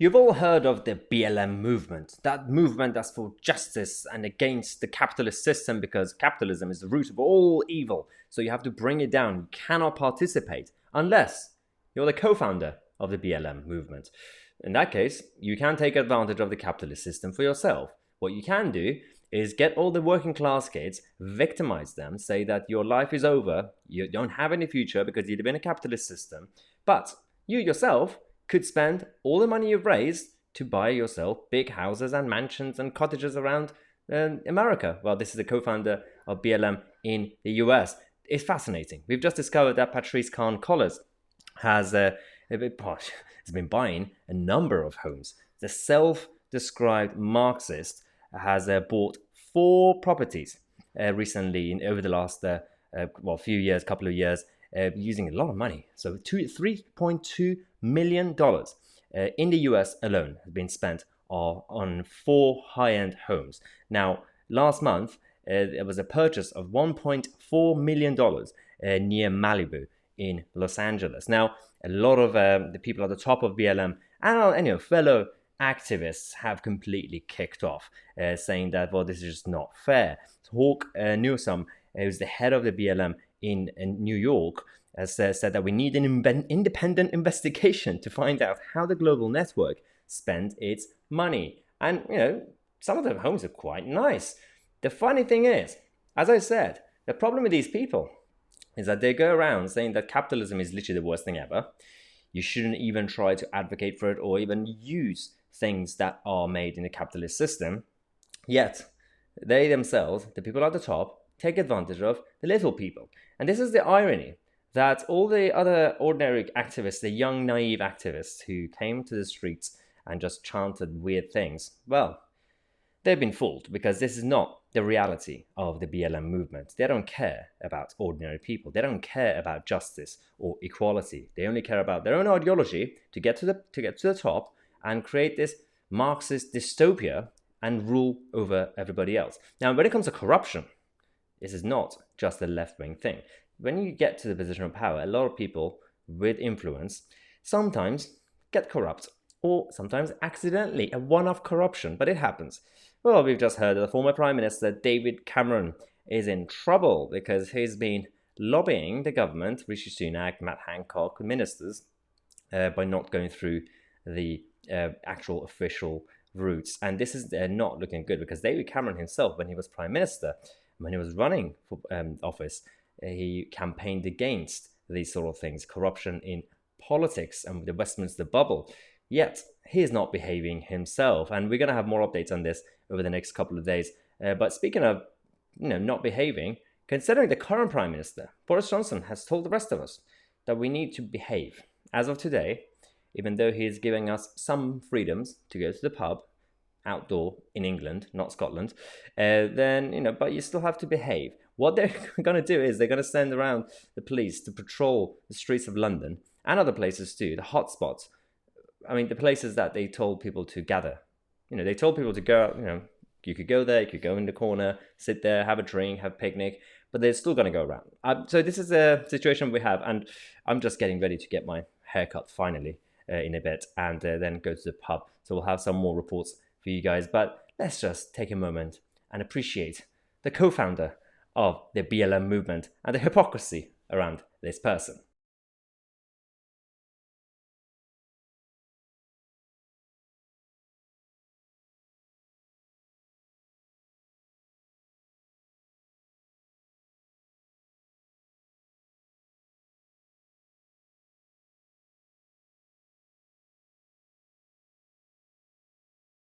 You've all heard of the BLM movement, that movement that's for justice and against the capitalist system because capitalism is the root of all evil. So you have to bring it down. You cannot participate unless you're the co-founder of the BLM movement. In that case, you can take advantage of the capitalist system for yourself. What you can do is get all the working class kids, victimize them, say that your life is over, you don't have any future because you live in a capitalist system, but you yourself could spend all the money you've raised to buy yourself big houses and mansions and cottages around America. Well, this is the co-founder of BLM in the US. It's fascinating. We've just discovered that Patrice Kahn-Collins has been buying a number of homes. The self-described Marxist has bought 4 properties recently over the last few years, couple of years, using a lot of money. So $3.2 million in the US alone has been spent on 4 high-end homes. Now, last month, there was a purchase of $1.4 million near Malibu in Los Angeles. Now, a lot of the people at the top of BLM and fellow activists have completely kicked off, saying that, well, this is just not fair. Hawk Newsom, who's the head of the BLM in New York, has said that we need an independent investigation to find out how the global network spent its money. And, some of the homes are quite nice. The funny thing is, as I said, the problem with these people is that they go around saying that capitalism is literally the worst thing ever. You shouldn't even try to advocate for it or even use things that are made in the capitalist system. Yet, they themselves, the people at the top, take advantage of the little people. And this is the irony, that all the other ordinary activists, the young, naive activists who came to the streets and just chanted weird things, well, they've been fooled because this is not the reality of the BLM movement. They don't care about ordinary people. They don't care about justice or equality. They only care about their own ideology to get to the top and create this Marxist dystopia and rule over everybody else. Now, when it comes to corruption, this is not just a left-wing thing. When you get to the position of power, a lot of people with influence sometimes get corrupt or sometimes accidentally, a one-off corruption, but it happens. Well, we've just heard that the former Prime Minister David Cameron is in trouble because he's been lobbying the government, Rishi Sunak, Matt Hancock, ministers, by not going through the actual official routes. And this is not looking good because David Cameron himself, when he was Prime Minister, when he was running for office, he campaigned against these sort of things, corruption in politics and the Westminster bubble. Yet, he is not behaving himself. And we're going to have more updates on this over the next couple of days. But speaking of not behaving, considering the current Prime Minister, Boris Johnson has told the rest of us that we need to behave. As of today, even though he is giving us some freedoms to go to the pub, outdoor in England, not Scotland, but you still have to behave. What they're going to do is they're going to send around the police to patrol the streets of London and other places too, the hotspots. I mean, the places that they told people to gather. They told people to go, you could go there, you could go in the corner, sit there, have a drink, have a picnic, but they're still going to go around. So this is a situation we have, and I'm just getting ready to get my haircut finally in a bit and then go to the pub. So we'll have some more reports for you guys, but let's just take a moment and appreciate the co-founder of the BLM movement and the hypocrisy around this person.